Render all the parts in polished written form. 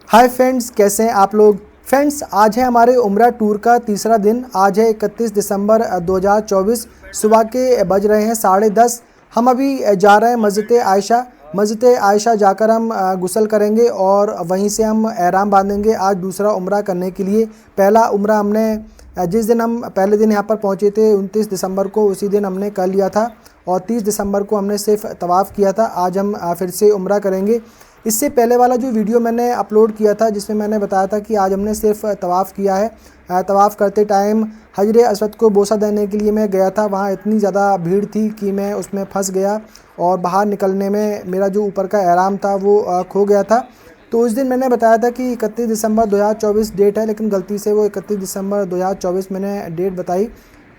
Hi friends, कैसे हैं आप लोग। फ्रेंड्स, आज है हमारे उम्रा टूर का तीसरा दिन। आज है 31 दिसंबर 2024। सुबह के बज रहे हैं 10:30। हम अभी जा रहे हैं मस्जिद आयशा जाकर हम गुस्ल करेंगे और वहीं से हम एहराम बांधेंगे आज दूसरा उम्रा करने के लिए। पहला उम्रा हमने जिस दिन हम पहले दिन यहाँ पर पहुँचे थे 29 दिसंबर को, उसी दिन हमने कर लिया था और 30 दिसंबर को हमने सिर्फ तवाफ़ किया था। आज हम फिर से उम्रा करेंगे। इससे पहले वाला जो वीडियो मैंने अपलोड किया था जिसमें मैंने बताया था कि आज हमने सिर्फ तवाफ़ किया है। तवाफ़ करते टाइम हजर अस्वद को बोसा देने के लिए मैं गया था। वहाँ इतनी ज़्यादा भीड़ थी कि मैं उसमें फंस गया और बाहर निकलने में मेरा जो ऊपर का एहराम था वो खो गया था। तो उस दिन मैंने बताया था कि 31 दिसंबर 2024 डेट है, लेकिन गलती से वो 31 दिसंबर 2024 मैंने डेट बताई।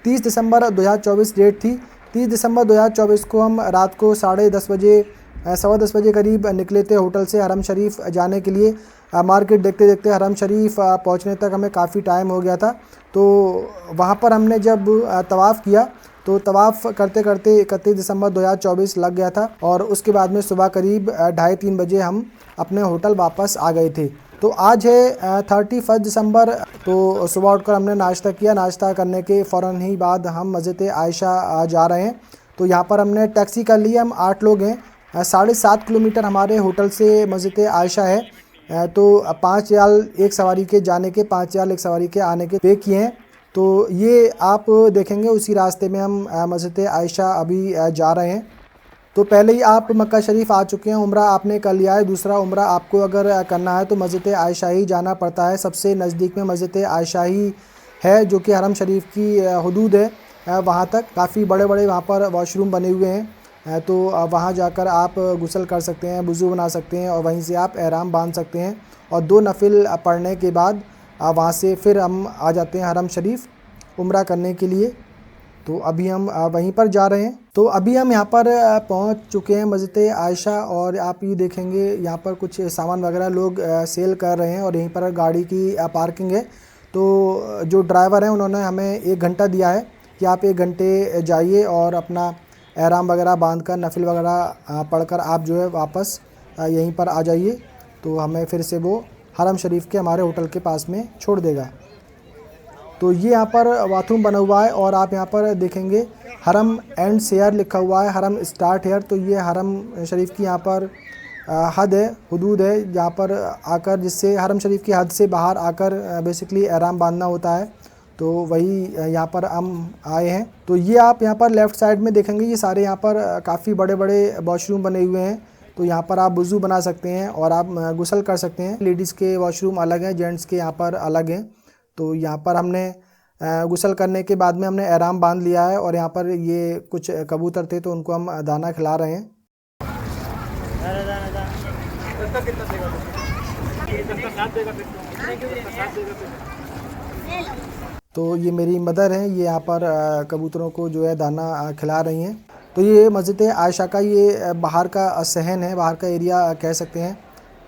30 दिसंबर 2024 डेट थी। 30 दिसंबर 2024 को हम रात को 10:30 बजे 10:15 बजे करीब निकले थे होटल से हरम शरीफ जाने के लिए। मार्केट देखते देखते हरम शरीफ पहुंचने तक हमें काफ़ी टाइम हो गया था। तो वहां पर हमने जब तवाफ़ किया तो तवाफ़ करते करते 31 दिसंबर 2024 लग गया था और उसके बाद में सुबह करीब 2:30-3 बजे हम अपने होटल वापस आ गए थे। तो आज है 31 दिसंबर। तो सुबह उठकर हमने नाश्ता किया। नाश्ता करने के फ़ौरन ही बाद हम मस्जिद आयशा जा रहे हैं। तो यहाँ पर हमने टैक्सी कर ली। हम 8 लोग हैं। 7.5 किलोमीटर हमारे होटल से मस्जिद आयशा है। तो 5 रियाल एक सवारी के जाने के, 5 रियाल एक सवारी के आने के पे किए हैं। तो ये आप देखेंगे उसी रास्ते में हम मस्जिद आयशा अभी जा रहे हैं। तो पहले ही आप मक्का शरीफ आ चुके हैं, उम्रा आपने कर लिया है। दूसरा उम्रा आपको अगर करना है तो मस्जिद आयशा ही जाना पड़ता है। सबसे नज़दीक में मस्जिद आयशा ही है जो कि हरम शरीफ की हदूद है। वहाँ तक काफ़ी बड़े बड़े वहाँ पर वॉशरूम बने हुए हैं। तो वहाँ जाकर आप गुस्ल कर सकते हैं, वुज़ू बना सकते हैं और वहीं से आप एहराम बांध सकते हैं। और 2 नफिल पढ़ने के बाद वहाँ से फिर हम आ जाते हैं हरम शरीफ उम्रा करने के लिए। तो अभी हम वहीं पर जा रहे हैं। तो अभी हम यहाँ पर पहुँच चुके हैं मस्जिद आयशा और आप ये देखेंगे यहाँ पर कुछ सामान वगैरह लोग सेल कर रहे हैं और यहीं पर गाड़ी की पार्किंग है। तो जो ड्राइवर हैं उन्होंने हमें 1 घंटा दिया है कि आप 1 घंटे जाइए और अपना एहराम वगैरह बांध कर नफिल वगैरह पढ़कर आप जो है वापस यहीं पर आ जाइए। तो हमें फिर से वो हरम शरीफ के हमारे होटल के पास में छोड़ देगा। तो ये यहाँ पर बाथरूम बना हुआ है और आप यहाँ पर देखेंगे हरम एंड शेयर लिखा हुआ है, हरम स्टार्ट हेयर। तो ये हरम शरीफ की यहाँ पर हद है, हदूद है, जहाँ पर आकर जिससे हरम शरीफ की हद से बाहर आकर बेसिकली एहराम बांधना होता है। तो वही यहाँ पर हम आए हैं। तो ये आप यहाँ पर लेफ़्ट साइड में देखेंगे ये सारे यहाँ पर काफ़ी बड़े बड़े वॉशरूम बने हुए हैं। तो यहाँ पर आप वुज़ू बना सकते हैं और आप गुस्ल कर सकते हैं। लेडीज़ के वॉशरूम अलग हैं, जेंट्स के यहाँ पर अलग हैं। तो यहाँ पर हमने गुस्ल करने के बाद में हमने एहराम बांध लिया है और यहाँ पर ये कुछ कबूतर थे तो उनको हम दाना खिला रहे हैं। तो ये मेरी मदर हैं, ये यहाँ पर कबूतरों को जो है दाना खिला रही हैं। तो ये मस्जिद आयशा का ये बाहर का सहन है, बाहर का एरिया कह सकते हैं।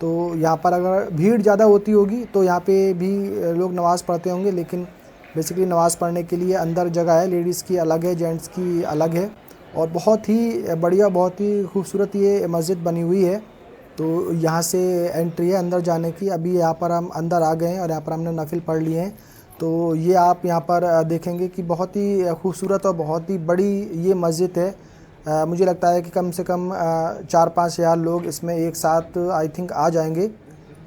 तो यहाँ पर अगर भीड़ ज़्यादा होती होगी तो यहाँ पे भी लोग नमाज़ पढ़ते होंगे, लेकिन बेसिकली नमाज़ पढ़ने के लिए अंदर जगह है। लेडीज़ की अलग है, जेंट्स की अलग है और बहुत ही बढ़िया, बहुत ही खूबसूरत ये मस्जिद बनी हुई है। तो यहाँ से एंट्री है अंदर जाने की। अभी यहाँ पर हम अंदर आ गए हैं और यहाँ पर हमने नफिल पढ़ लिए हैं। तो ये आप यहाँ पर देखेंगे कि बहुत ही खूबसूरत और बहुत ही बड़ी ये मस्जिद है। मुझे लगता है कि कम से कम 4-5 हज़ार लोग इसमें एक साथ आई थिंक आ जाएंगे।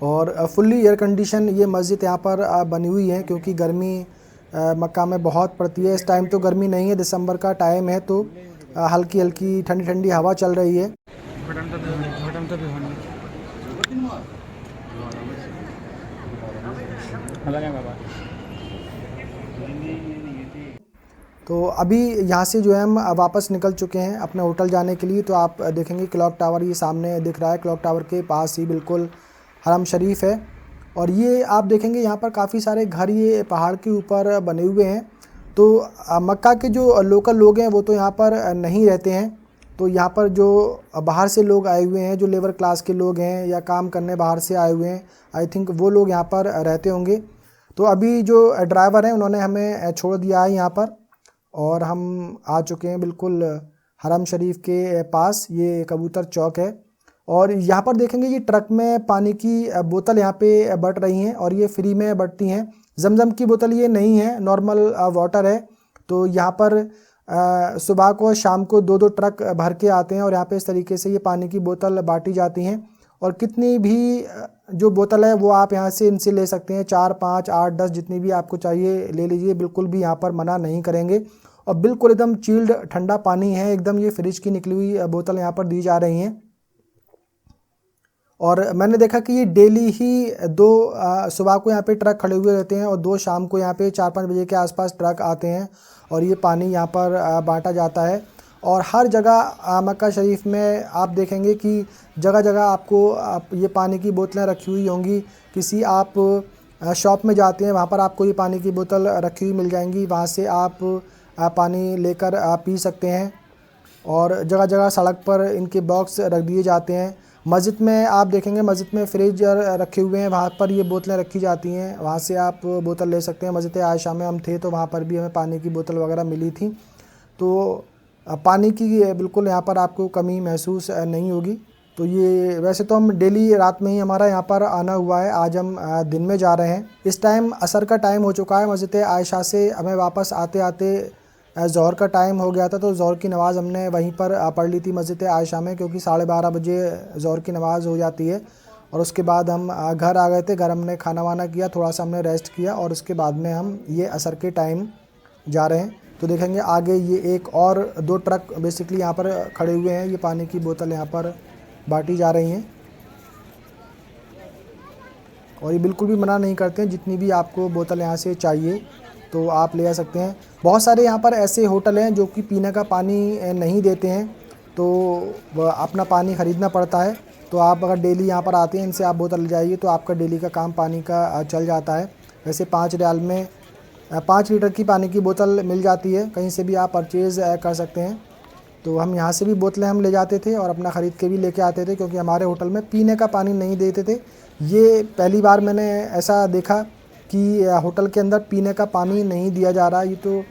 और फुल्ली एयर कंडीशन ये मस्जिद यहाँ पर बनी हुई है क्योंकि गर्मी मक्का में बहुत पड़ती है। इस टाइम तो गर्मी नहीं है, दिसंबर का टाइम है, तो हल्की हल्की ठंडी ठंडी हवा चल रही है। तो अभी यहाँ से जो है हम वापस निकल चुके हैं अपने होटल जाने के लिए। तो आप देखेंगे क्लॉक टावर ये सामने दिख रहा है, क्लॉक टावर के पास ही बिल्कुल हरम शरीफ है। और ये आप देखेंगे यहाँ पर काफ़ी सारे घर ये पहाड़ के ऊपर बने हुए हैं। तो मक्का के जो लोकल लोग हैं वो तो यहाँ पर नहीं रहते हैं। तो यहाँ पर जो बाहर से लोग आए हुए हैं, जो लेबर क्लास के लोग हैं या काम करने बाहर से आए हुए हैं, आई थिंक वो लोग यहाँ पर रहते होंगे। तो अभी जो ड्राइवर हैं उन्होंने हमें छोड़ दिया है यहाँ पर और हम आ चुके हैं बिल्कुल हरम शरीफ के पास। ये कबूतर चौक है और यहाँ पर देखेंगे ये ट्रक में पानी की बोतल यहाँ पे बट रही हैं और ये फ्री में बटती हैं। जमजम की बोतल ये नहीं है, नॉर्मल वाटर है। तो यहाँ पर सुबह को शाम को 2-2 ट्रक भर के आते हैं और यहाँ पे इस तरीके से ये पानी की बोतल बांटी जाती हैं। और कितनी भी जो बोतल है वो आप यहाँ से इनसे ले सकते हैं, 4, 5, 8, 10 जितनी भी आपको चाहिए ले लीजिए, बिल्कुल भी यहाँ पर मना नहीं करेंगे। और बिल्कुल एकदम चिल्ड ठंडा पानी है, एकदम ये फ्रिज की निकली हुई बोतल यहाँ पर दी जा रही हैं। और मैंने देखा कि ये डेली ही 2 सुबह को यहाँ पे ट्रक खड़े हुए रहते हैं और 2 शाम को यहाँ पे 4-5 बजे के आसपास ट्रक आते हैं और ये पानी यहाँ पर बांटा जाता है। और हर जगह मक्का शरीफ में आप देखेंगे कि जगह जगह आपको ये पानी की बोतलें रखी हुई होंगी। किसी आप शॉप में जाते हैं, वहाँ पर आपको ये पानी की बोतल रखी हुई मिल जाएंगी, वहाँ से आप पानी लेकर पी सकते हैं। और जगह जगह सड़क पर इनके बॉक्स रख दिए जाते हैं। मस्जिद में आप देखेंगे, मस्जिद में फ्रिज रखे हुए हैं, वहाँ पर ये बोतलें रखी जाती हैं, वहाँ से आप बोतल ले सकते हैं। मस्जिद आयशा में हम थे तो वहाँ पर भी हमें पानी की बोतल वगैरह मिली थी। तो पानी की बिल्कुल यहाँ पर आपको कमी महसूस नहीं होगी। तो ये वैसे तो हम डेली रात में ही हमारा यहाँ पर आना हुआ है, आज हम दिन में जा रहे हैं। इस टाइम असर का टाइम हो चुका है। मस्जिद आयशा से हमें वापस आते आते ज़ोहर का टाइम हो गया था, तो ज़ोहर की नमाज़ हमने वहीं पर पढ़ ली थी मस्जिद आयशा में, क्योंकि 12:30 बजे ज़ोहर की नमाज़ हो जाती है। और उसके बाद हम घर आ गए थे। घर हमने खाना वाना किया, थोड़ा सा हमने रेस्ट किया और उसके बाद में हम ये असर के टाइम जा रहे हैं। तो देखेंगे आगे ये एक और 2 ट्रक बेसिकली यहाँ पर खड़े हुए हैं, ये पानी की बोतल यहाँ पर बांटी जा रही हैं। और ये बिल्कुल भी मना नहीं करते हैं, जितनी भी आपको बोतल यहाँ से चाहिए तो आप ले आ सकते हैं। बहुत सारे यहाँ पर ऐसे होटल हैं जो कि पीने का पानी नहीं देते हैं, तो अपना पानी ख़रीदना पड़ता है। तो आप अगर डेली यहाँ पर आते हैं, इनसे आप बोतल ले जाइए तो आपका डेली का काम पानी का चल जाता है। वैसे 5 रियाल में 5 लीटर की पानी की बोतल मिल जाती है, कहीं से भी आप परचेज़ कर सकते हैं। तो हम यहाँ से भी बोतलें हम ले जाते थे और अपना ख़रीद के भी लेके आते थे, क्योंकि हमारे होटल में पीने का पानी नहीं देते थे। ये पहली बार मैंने ऐसा देखा कि होटल के अंदर पीने का पानी नहीं दिया जा रहा। ये तो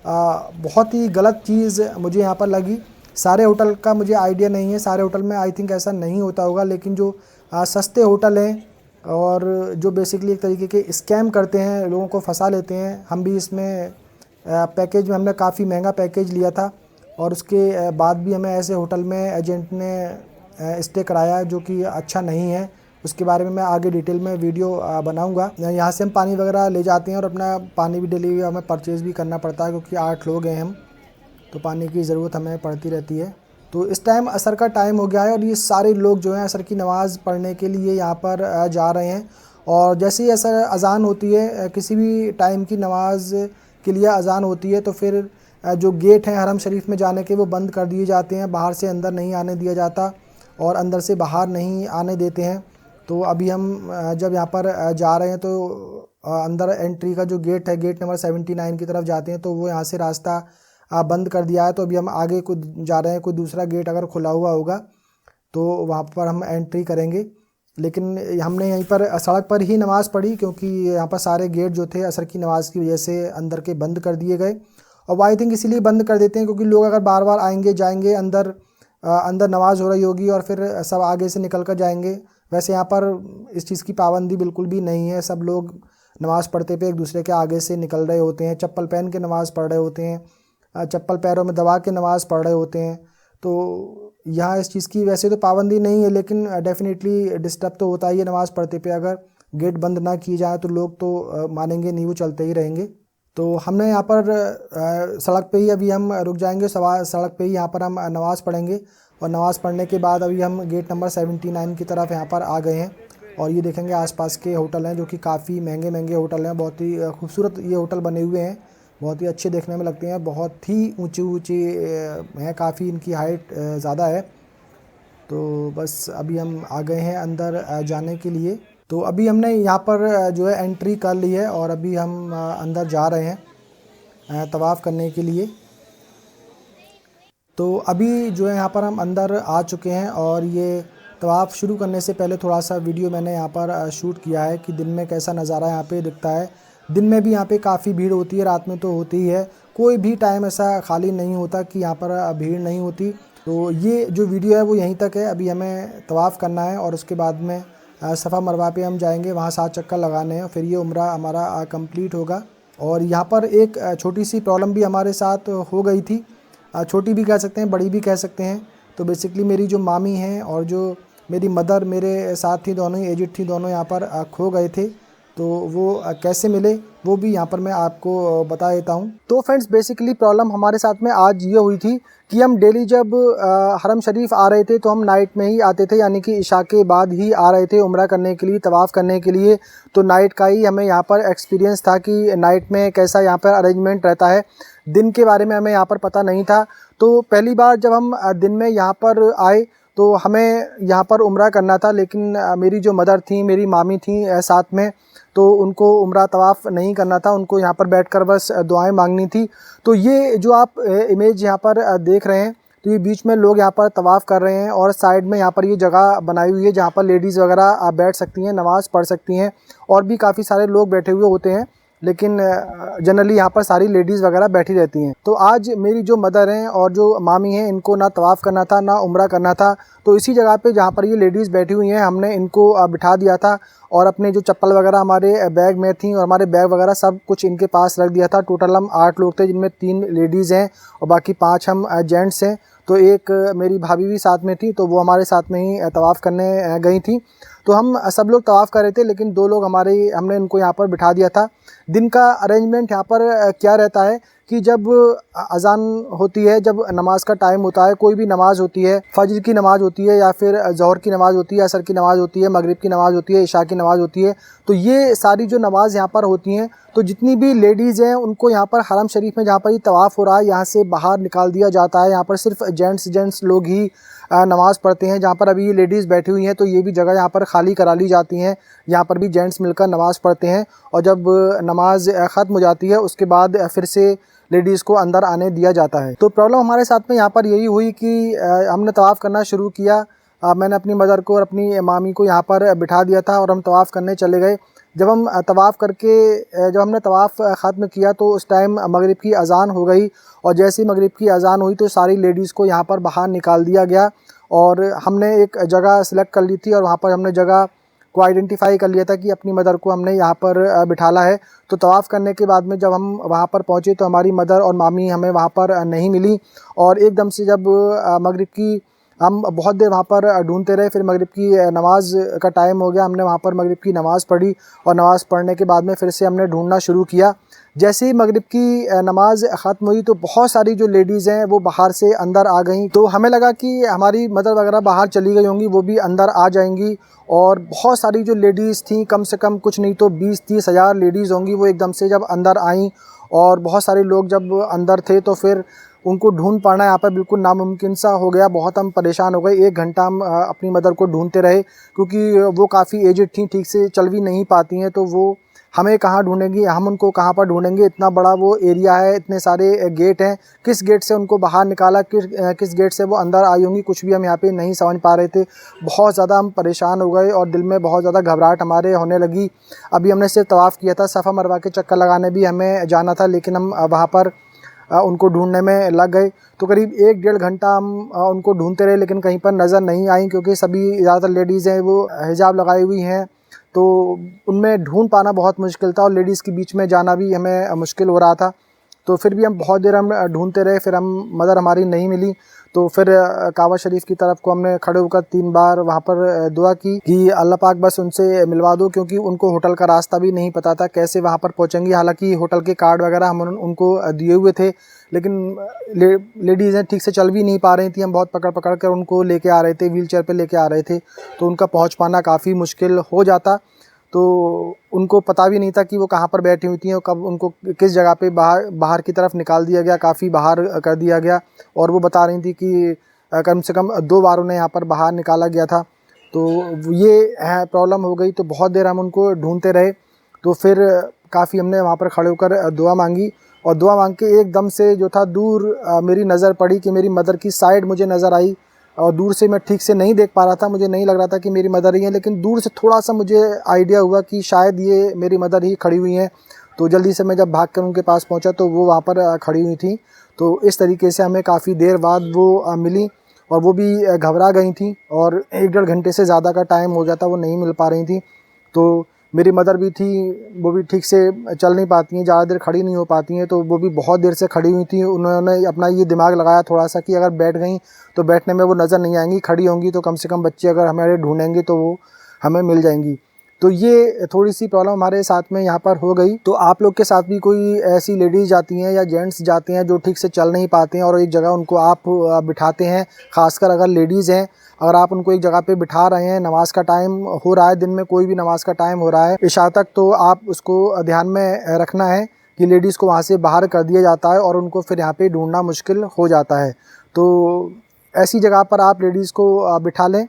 बहुत ही गलत चीज़ मुझे यहाँ पर लगी। सारे होटल का मुझे आइडिया नहीं है, सारे होटल में आई थिंक ऐसा नहीं होता होगा, लेकिन जो सस्ते होटल हैं और जो बेसिकली एक तरीके के स्कैम करते हैं, लोगों को फंसा लेते हैं। हम भी इसमें पैकेज में हमने काफ़ी महंगा पैकेज लिया था और उसके बाद भी हमें ऐसे होटल में एजेंट ने स्टे कराया जो कि अच्छा नहीं है। उसके बारे में मैं आगे डिटेल में वीडियो बनाऊंगा। यहाँ से हम पानी वगैरह ले जाते हैं और अपना पानी भी डेली हमें परचेज़ भी करना पड़ता है, क्योंकि 8 लोग हैं हम, तो पानी की ज़रूरत हमें पड़ती रहती है। तो इस टाइम असर का टाइम हो गया है और ये सारे लोग जो हैं असर की नमाज़ पढ़ने के लिए यहाँ पर जा रहे हैं। और जैसे ही असर अज़ान होती है, किसी भी टाइम की नमाज के लिए अज़ान होती है, तो फिर जो गेट हैं हरम शरीफ में जाने के वो बंद कर दिए जाते हैं। बाहर से अंदर नहीं आने दिया जाता और अंदर से बाहर नहीं आने देते हैं। तो अभी हम जब यहाँ पर जा रहे हैं तो अंदर एंट्री का जो गेट है, गेट नंबर 79 की तरफ जाते हैं, तो वो यहाँ से रास्ता बंद कर दिया है। तो अभी हम आगे को जा रहे हैं, कोई दूसरा गेट अगर खुला हुआ होगा तो वहाँ पर हम एंट्री करेंगे। लेकिन हमने यहीं पर सड़क पर ही नमाज़ पढ़ी, क्योंकि यहाँ पर सारे गेट जो थे असर की नमाज़ की वजह से अंदर के बंद कर दिए गए। और आई थिंक इसीलिए बंद कर देते हैं क्योंकि लोग अगर बार बार आएंगे जाएंगे, अंदर नमाज़ हो रही होगी और फिर सब आगे से निकल कर जाएंगे। वैसे यहाँ पर इस चीज़ की पाबंदी बिल्कुल भी नहीं है। सब लोग नमाज़ पढ़ते पे एक दूसरे के आगे से निकल रहे होते हैं, चप्पल पहन के नमाज़ पढ़ रहे होते हैं, चप्पल पैरों में दबा के नमाज़ पढ़ रहे होते हैं। तो यहाँ इस चीज़ की वैसे तो पाबंदी नहीं है, लेकिन डेफिनेटली डिस्टर्ब तो होता ही है नमाज़ पढ़ते पे। अगर गेट बंद ना किए जाए तो लोग तो मानेंगे नहीं, वो चलते ही रहेंगे। तो हमने यहाँ पर सड़क पे ही अभी हम रुक जाएंगे, सड़क पे ही यहाँ पर हम नमाज़ पढ़ेंगे। और नमाज़ पढ़ने के बाद अभी हम गेट नंबर 79 की तरफ यहाँ पर आ गए हैं। और ये देखेंगे आसपास के होटल हैं जो कि काफ़ी महंगे महंगे होटल हैं। बहुत ही खूबसूरत ये होटल बने हुए हैं, बहुत ही अच्छे देखने में लगते हैं, बहुत ही ऊंची ऊंची हैं, काफ़ी इनकी हाइट ज़्यादा है। तो बस अभी हम आ गए हैं अंदर जाने के लिए। तो अभी हमने यहाँ पर जो है एंट्री कर ली है और अभी हम अंदर जा रहे हैं तवाफ़ करने के लिए। तो अभी जो है यहाँ पर हम अंदर आ चुके हैं और ये तवाफ़ शुरू करने से पहले थोड़ा सा वीडियो मैंने यहाँ पर शूट किया है कि दिन में कैसा नज़ारा यहाँ पे दिखता है। दिन में भी यहाँ पे काफ़ी भीड़ होती है, रात में तो होती ही है। कोई भी टाइम ऐसा खाली नहीं होता कि यहाँ पर भीड़ नहीं होती। तो ये जो वीडियो है वो यहीं तक है। अभी हमें तवाफ़ करना है और उसके बाद में सफ़ा मरवा पे हम जाएंगे, वहाँ 7 चक्कर लगाने हैं, फिर ये उम्रा हमारा कंप्लीट होगा। और यहाँ पर एक छोटी सी प्रॉब्लम भी हमारे साथ हो गई थी, छोटी भी कह सकते हैं, बड़ी भी कह सकते हैं। तो बेसिकली मेरी जो मामी हैं और जो मेरी मदर मेरे साथ थी, दोनों ही एजिड थी, दोनों यहाँ पर खो गए थे। तो वो कैसे मिले वो भी यहाँ पर मैं आपको बता देता हूँ। तो फ्रेंड्स, बेसिकली प्रॉब्लम हमारे साथ में आज ये हुई थी कि हम डेली जब हरम शरीफ आ रहे थे तो हम नाइट में ही आते थे, यानी कि इशा के बाद ही आ रहे थे उम्रा करने के लिए, तवाफ़ करने के लिए। तो नाइट का ही हमें यहाँ पर एक्सपीरियंस था कि नाइट में कैसा यहाँ पर अरेंजमेंट रहता है। दिन के बारे में हमें यहाँ पर पता नहीं था। तो पहली बार जब हम दिन में यहाँ पर आए तो हमें यहाँ पर उम्रा करना था, लेकिन मेरी जो मदर थी, मेरी मामी थी साथ में, तो उनको उम्रा तवाफ़ नहीं करना था, उनको यहाँ पर बैठकर बस दुआएं मांगनी थी। तो ये जो आप इमेज यहाँ पर देख रहे हैं, तो ये बीच में लोग यहाँ पर तवाफ़ कर रहे हैं और साइड में यहाँ पर ये जगह बनाई हुई है जहाँ पर लेडीज़ वगैरह बैठ सकती हैं, नमाज़ पढ़ सकती हैं, और भी काफ़ी सारे लोग बैठे हुए होते हैं, लेकिन जनरली यहाँ पर सारी लेडीज़ वगैरह बैठी रहती हैं। तो आज मेरी जो मदर हैं और जो मामी हैं, इनको ना तवाफ़ करना था ना उम्रा करना था। तो इसी जगह पे जहाँ पर ये लेडीज़ बैठी हुई हैं, हमने इनको बिठा दिया था और अपने जो चप्पल वगैरह हमारे बैग में थी और हमारे बैग वगैरह सब कुछ इनके पास रख दिया था। टोटल हम 8 लोग थे, जिनमें 3 लेडीज़ हैं और बाकी 5 हम जेंट्स हैं। तो एक मेरी भाभी भी साथ में थी, तो वो हमारे साथ में ही तवाफ़ करने गई थी। तो हम सब लोग तवाफ़ कर रहे थे, लेकिन 2 लोग हमने इनको यहाँ पर बिठा दिया था। दिन का अरेंजमेंट यहाँ पर क्या रहता है कि जब अज़ान होती है, जब नमाज का टाइम होता है, कोई भी नमाज़ होती है, फजर की नमाज़ होती है या फिर ज़ोहर की नमाज़ होती है, असर की नमाज़ होती है, मगरिब की नमाज़ होती है, इशा की नमाज़ होती है। तो ये सारी जो नमाज़ यहाँ पर होती हैं, तो जितनी भी लेडीज़ हैं उनको यहाँ पर हरम शरीफ में जहाँ पर ये तवाफ़ हो रहा है, यहाँ से बाहर निकाल दिया जाता है। यहाँ पर सिर्फ जेंट्स लोग ही नमाज़ पढ़ते हैं। जहाँ पर अभी ये लेडीज़ बैठी हुई हैं, तो ये भी जगह यहाँ पर खाली करा ली जाती हैं। यहाँ पर भी जेंट्स मिलकर नमाज़ पढ़ते हैं और जब नमाज ख़त्म हो जाती है उसके बाद फिर से लेडीज़ को अंदर आने दिया जाता है। तो प्रॉब्लम हमारे साथ में यहाँ पर यही हुई कि हमने तवाफ़ करना शुरू किया। मैंने अपनी मदर को और अपनी मामी को यहाँ पर बिठा दिया था और हम तवाफ़ करने चले गए। जब हम तवाफ़ करके जब हमने तवाफ़ ख़त्म किया तो उस टाइम मगरिब की अज़ान हो गई और जैसे ही मगरिब की अज़ान हुई तो सारी लेडीज़ को यहाँ पर बाहर निकाल दिया गया और हमने एक जगह सेलेक्ट कर ली थी और वहाँ पर हमने जगह को आइडेंटिफाई कर लिया था कि अपनी मदर को हमने यहाँ पर बिठाला है। तो तवाफ़ करने के बाद में जब हम वहाँ पर पहुँचे तो हमारी मदर और मामी हमें वहाँ पर नहीं मिली और एकदम से जब मगरिब की हम बहुत देर वहाँ पर ढूंढते रहे, फिर मगरिब की नमाज़ का टाइम हो गया। हमने वहाँ पर मगरिब की नमाज़ पढ़ी और नमाज़ पढ़ने के बाद में फिर से हमने ढूंढना शुरू किया। जैसे ही मगरिब की नमाज़ ख़त्म हुई तो बहुत सारी जो लेडीज़ हैं वो बाहर से अंदर आ गईं। तो हमें लगा कि हमारी मदर वगैरह बाहर चली गई होंगी, वो भी अंदर आ जाएंगी और बहुत सारी जो लेडीज़ थी, कम से कम कुछ नहीं तो 20-30 हज़ार लेडीज़ होंगी, वो एकदम से जब अंदर आईं और बहुत सारे लोग जब अंदर थे तो फिर उनको ढूंढ पाना यहाँ पर बिल्कुल नामुमकिन सा हो गया। बहुत हम परेशान हो गए। 1 घंटा हम अपनी मदर को ढूंढते रहे क्योंकि वो काफ़ी एजिड थी, ठीक से चल भी नहीं पाती हैं, तो वो हमें कहाँ ढूंढेंगी, हम उनको कहाँ पर ढूंढेंगे। इतना बड़ा वो एरिया है, इतने सारे गेट हैं, किस गेट से उनको बाहर निकाला, किस गेट से वो अंदर आई होंगी, कुछ भी हम यहाँ पे नहीं समझ पा रहे थे। बहुत ज़्यादा हम परेशान हो गए और दिल में बहुत ज़्यादा घबराहट हमारे होने लगी। अभी हमने सिर्फ तवाफ़ किया था, सफ़ा मरवा के चक्कर लगाने भी हमें जाना था, लेकिन हम वहाँ पर उनको ढूंढने में लग गए। तो करीब 1-1.5 घंटा हम उनको ढूंढते रहे, लेकिन कहीं पर नज़र नहीं आई क्योंकि सभी ज़्यादातर लेडीज़ हैं वो हिजाब लगाई हुई हैं, तो उनमें ढूंढ पाना बहुत मुश्किल था और लेडीज़ के बीच में जाना भी हमें मुश्किल हो रहा था। तो फिर भी हम बहुत देर हम ढूंढते रहे, फिर हम मदर हमारी नहीं मिली। तो फिर काबा शरीफ की तरफ को हमने खड़े होकर 3 बार वहाँ पर दुआ की कि अल्लाह पाक बस उनसे मिलवा दो, क्योंकि उनको होटल का रास्ता भी नहीं पता था कैसे वहाँ पर पहुँचेंगी। हालांकि होटल के कार्ड वगैरह हम उनको दिए हुए थे, लेकिन लेडीज़ें ठीक से चल भी नहीं पा रही थी। हम बहुत पकड़ पकड़ कर उनको लेके आ रहे थे, व्हील चेयर पर लेके आ रहे थे, तो उनका पहुँच पाना काफ़ी मुश्किल हो जाता। तो उनको पता भी नहीं था कि वो कहाँ पर बैठी हुई थी और कब उनको किस जगह पे बाहर की तरफ निकाल दिया गया, काफ़ी बाहर कर दिया गया। और वो बता रही थी कि कम से कम 2 बार उन्हें यहाँ पर बाहर निकाला गया था। तो ये है प्रॉब्लम हो गई। तो बहुत देर हम उनको ढूंढते रहे, तो फिर काफ़ी हमने वहाँ पर खड़े होकर दुआ मांगी और दुआ मांग के एकदम से जो था दूर मेरी नज़र पड़ी कि मेरी मदर की साइड मुझे नज़र आई और दूर से मैं ठीक से नहीं देख पा रहा था, मुझे नहीं लग रहा था कि मेरी मदर ही है, लेकिन दूर से थोड़ा सा मुझे आइडिया हुआ कि शायद ये मेरी मदर ही खड़ी हुई हैं। तो जल्दी से मैं जब भाग कर उनके पास पहुंचा तो वो वहाँ पर खड़ी हुई थी। तो इस तरीके से हमें काफ़ी देर बाद वो मिली और वो भी घबरा गई थी और 1-1.5 घंटे से ज़्यादा का टाइम हो गया था, वो नहीं मिल पा रही थी। तो मेरी मदर भी थी, वो भी ठीक से चल नहीं पाती हैं, ज़्यादा देर खड़ी नहीं हो पाती हैं, तो वो भी बहुत देर से खड़ी हुई थी। उन्होंने अपना ये दिमाग लगाया थोड़ा-सा कि अगर बैठ गईं तो बैठने में वो नज़र नहीं आएँगी, खड़ी होंगी तो कम से कम बच्चे अगर हमारे ढूँढेंगे तो वो हमें मिल जाएँगी। तो ये थोड़ी-सी प्रॉब्लम हमारे साथ में यहाँ पर हो गई। तो आप लोग के साथ भी कोई ऐसी लेडीज़ जाती हैं या जेंट्स जाते हैं जो ठीक से चल नहीं पाते हैं और एक जगह उनको आप बिठाते हैं, ख़ासकर अगर लेडीज़ हैं, अगर आप उनको एक जगह पे बिठा रहे हैं, नमाज का टाइम हो रहा है, दिन में कोई भी नमाज का टाइम हो रहा है इशा तक, तो आप उसको ध्यान में रखना है कि लेडीज़ को वहाँ से बाहर कर दिया जाता है और उनको फिर यहाँ पे ढूंढना मुश्किल हो जाता है। तो ऐसी जगह पर आप लेडीज़ को बिठा लें।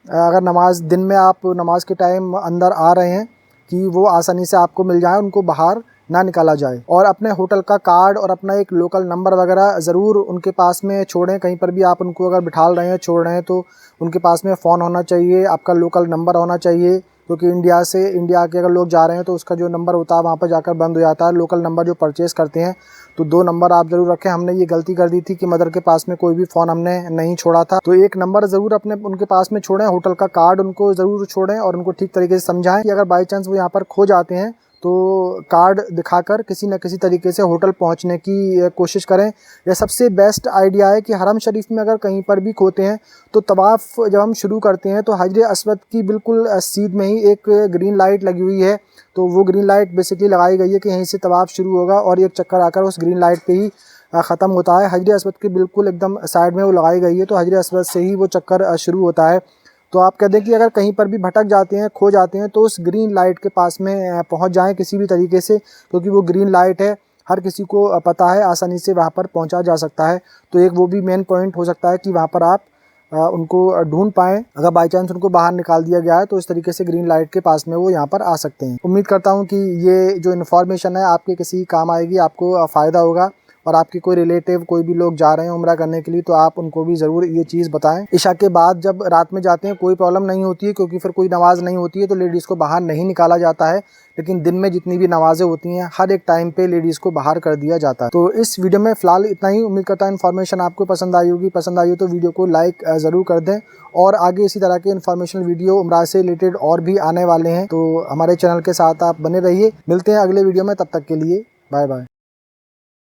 अगर नमाज दिन में आप नमाज के टाइम अंदर आ रहे हैं कि वो आसानी से आपको मिल जाए, उनको बाहर ना निकाला जाए। और अपने होटल का कार्ड और अपना एक लोकल नंबर वगैरह ज़रूर उनके पास में छोड़ें। कहीं पर भी आप उनको अगर बिठाल रहे हैं, छोड़ रहे हैं, तो उनके पास में फ़ोन होना चाहिए, आपका लोकल नंबर होना चाहिए, क्योंकि इंडिया के अगर लोग जा रहे हैं तो उसका जो नंबर होता है वहाँ पर जाकर बंद हो जाता है। लोकल नंबर जो परचेज़ करते हैं तो 2 नंबर आप ज़रूर रखें। हमने ये गलती कर दी थी कि मदर के पास में कोई भी फ़ोन हमने नहीं छोड़ा था, तो एक नंबर ज़रूर अपने उनके पास में छोड़ें। होटल का कार्ड उनको ज़रूर छोड़ें और उनको ठीक तरीके से समझाएं कि अगर बाई चांस वो यहाँ पर खो जाते हैं तो कार्ड दिखाकर किसी न किसी तरीके से होटल पहुंचने की कोशिश करें। यह सबसे बेस्ट आइडिया है कि हरम शरीफ में अगर कहीं पर भी खोते हैं तो तवाफ़ जब हम शुरू करते हैं तो हजर अस्वद की बिल्कुल सीध में ही एक ग्रीन लाइट लगी हुई है। तो वो ग्रीन लाइट बेसिकली लगाई गई है कि यहीं से तवाफ़ शुरू होगा और एक चक्कर आकर उस ग्रीन लाइट पे ही ख़त्म होता है। हजर अस्वद के बिल्कुल एकदम साइड में वो लगाई गई है, तो हजर अस्वद से ही वो चक्कर शुरू होता है। तो आप कह दें कि अगर कहीं पर भी भटक जाते हैं, खो जाते हैं, तो उस ग्रीन लाइट के पास में पहुंच जाएं किसी भी तरीके से, क्योंकि वो ग्रीन लाइट है, हर किसी को पता है, आसानी से वहां पर पहुंचा जा सकता है। तो एक वो भी मेन पॉइंट हो सकता है कि वहां पर आप उनको ढूंढ पाएं। अगर बाई चांस उनको बाहर निकाल दिया गया है तो इस तरीके से ग्रीन लाइट के पास में वो यहाँ पर आ सकते हैं। उम्मीद करता हूँ कि ये जो इन्फॉर्मेशन है आपके किसी काम आएगी, आपको फ़ायदा होगा। और आपके कोई रिलेटिव, कोई भी लोग जा रहे हैं उम्रा करने के लिए, तो आप उनको भी ज़रूर ये चीज़ बताएं। इशा के बाद जब रात में जाते हैं कोई प्रॉब्लम नहीं होती है, क्योंकि फिर कोई नमाज़ नहीं होती है तो लेडीज़ को बाहर नहीं निकाला जाता है। लेकिन दिन में जितनी भी नमाज़ें होती हैं हर एक टाइम पे लेडीज़ को बाहर कर दिया जाता है। तो इस वीडियो में फ़िलहाल इतना ही। उम्मीद करता हूँ इन्फॉर्मेशन आपको पसंद आई होगी। पसंद आई हो तो वीडियो को लाइक ज़रूर कर दें और आगे इसी तरह के इन्फॉर्मेशनल वीडियो उम्रा से रिलेटेड और भी आने वाले हैं, तो हमारे चैनल के साथ आप बने रहिए। मिलते हैं अगले वीडियो में, तब तक के लिए बाय बाय।